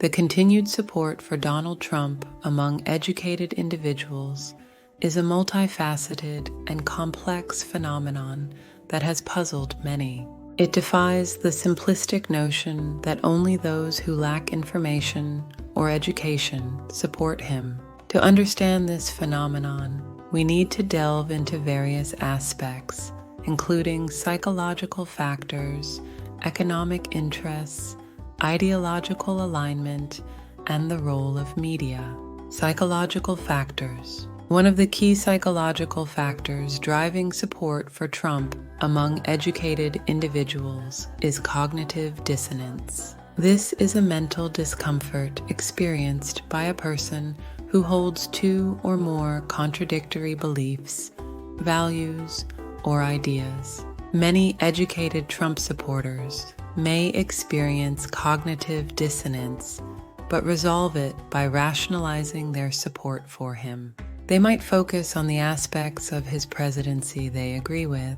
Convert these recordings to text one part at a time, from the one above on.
The continued support for Donald Trump among educated individuals is a multifaceted and complex phenomenon that has puzzled many. It defies the simplistic notion that only those who lack information or education support him. To understand this phenomenon, we need to delve into various aspects, including psychological factors, economic interests, ideological alignment, and the role of media. Psychological factors. One of the key psychological factors driving support for Trump among educated individuals is cognitive dissonance. This is a mental discomfort experienced by a person who holds two or more contradictory beliefs, values, or ideas. Many educated Trump supporters may experience cognitive dissonance, but resolve it by rationalizing their support for him. They might focus on the aspects of his presidency they agree with,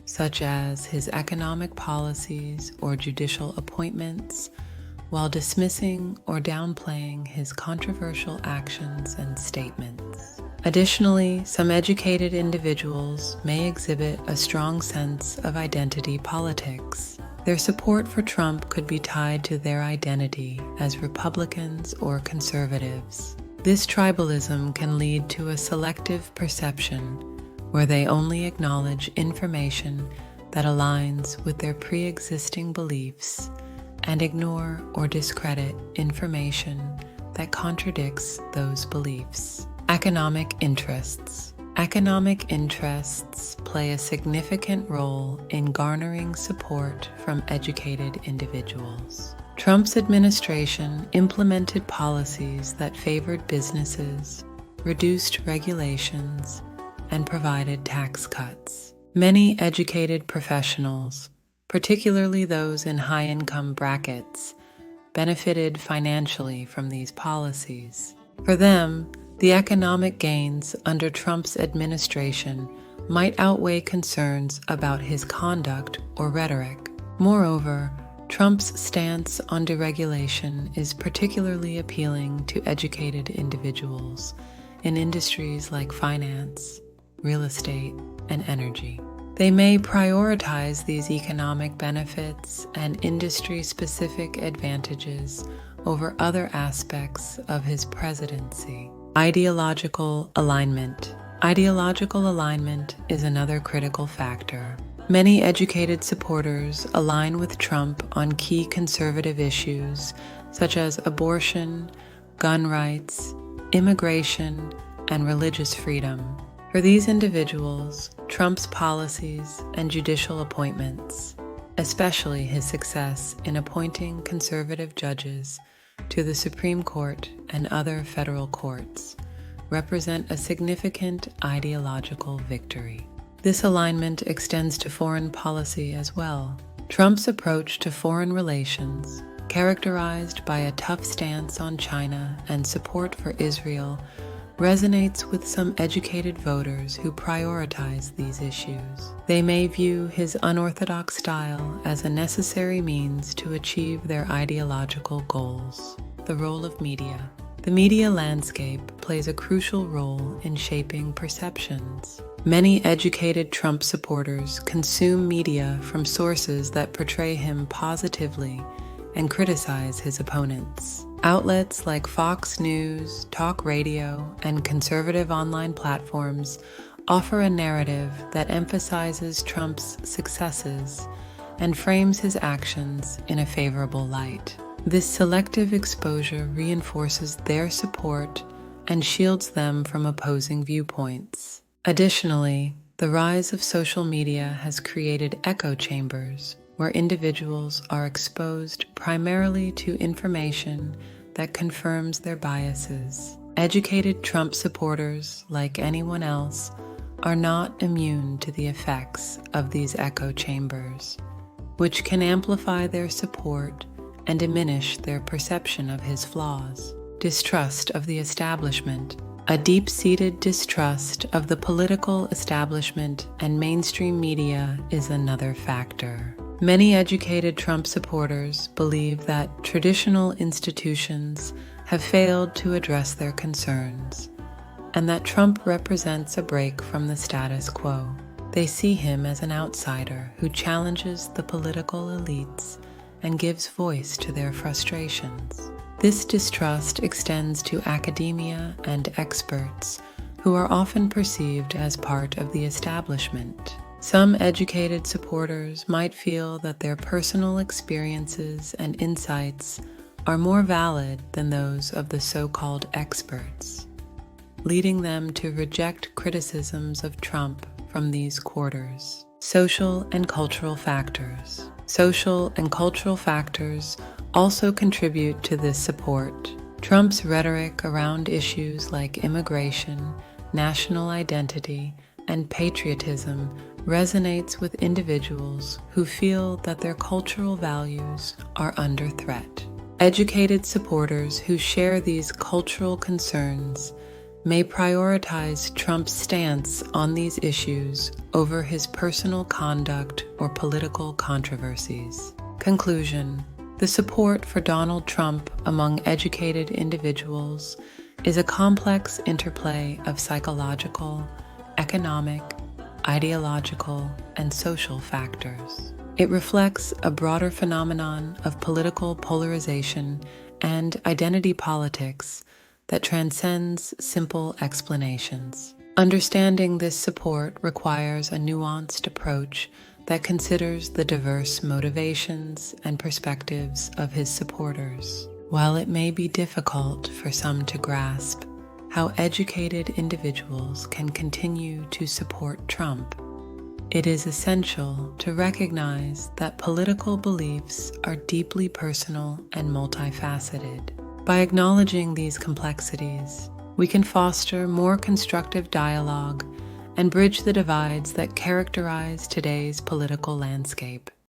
such as his economic policies or judicial appointments, while dismissing or downplaying his controversial actions and statements. Additionally, some educated individuals may exhibit a strong sense of identity politics. Their support for Trump could be tied to their identity as Republicans or conservatives. This tribalism can lead to a selective perception where they only acknowledge information that aligns with their pre-existing beliefs and ignore or discredit information that contradicts those beliefs. Economic interests. Economic interests play a significant role in garnering support from educated individuals. Trump's administration implemented policies that favored businesses, reduced regulations, and provided tax cuts. Many educated professionals, particularly those in high-income brackets, benefited financially from these policies. For them, the economic gains under Trump's administration might outweigh concerns about his conduct or rhetoric. Moreover, Trump's stance on deregulation is particularly appealing to educated individuals in industries like finance, real estate, and energy. They may prioritize these economic benefits and industry-specific advantages over other aspects of his presidency. Ideological alignment. Ideological alignment is another critical factor. Many educated supporters align with Trump on key conservative issues such as abortion, gun rights, immigration, and religious freedom. For these individuals, Trump's policies and judicial appointments, especially his success in appointing conservative judges to the Supreme Court and other federal courts, represent a significant ideological victory. This alignment extends to foreign policy as well. Trump's approach to foreign relations, characterized by a tough stance on China and support for Israel, resonates with some educated voters who prioritize these issues. They may view his unorthodox style as a necessary means to achieve their ideological goals. The role of media. The media landscape plays a crucial role in shaping perceptions. Many educated Trump supporters consume media from sources that portray him positively and criticize his opponents. Outlets like Fox News, talk radio, and conservative online platforms offer a narrative that emphasizes Trump's successes and frames his actions in a favorable light. This selective exposure reinforces their support and shields them from opposing viewpoints. Additionally, the rise of social media has created echo chambers where individuals are exposed primarily to information that confirms their biases. Educated Trump supporters, like anyone else, are not immune to the effects of these echo chambers, which can amplify their support and diminish their perception of his flaws. Distrust of the establishment. A deep-seated distrust of the political establishment and mainstream media is another factor. Many educated Trump supporters believe that traditional institutions have failed to address their concerns, and that Trump represents a break from the status quo. They see him as an outsider who challenges the political elites and gives voice to their frustrations. This distrust extends to academia and experts who are often perceived as part of the establishment. Some educated supporters might feel that their personal experiences and insights are more valid than those of the so-called experts, leading them to reject criticisms of Trump from these quarters. Social and cultural factors. Social and cultural factors also contribute to this support. Trump's rhetoric around issues like immigration, national identity, and patriotism resonates with individuals who feel that their cultural values are under threat. Educated supporters who share these cultural concerns may prioritize Trump's stance on these issues over his personal conduct or political controversies. Conclusion: the support for Donald Trump among educated individuals is a complex interplay of psychological, economic, ideological, and social factors. It reflects a broader phenomenon of political polarization and identity politics that transcends simple explanations. Understanding this support requires a nuanced approach that considers the diverse motivations and perspectives of his supporters. While it may be difficult for some to grasp how educated individuals can continue to support Trump, it is essential to recognize that political beliefs are deeply personal and multifaceted. By acknowledging these complexities, we can foster more constructive dialogue and bridge the divides that characterize today's political landscape.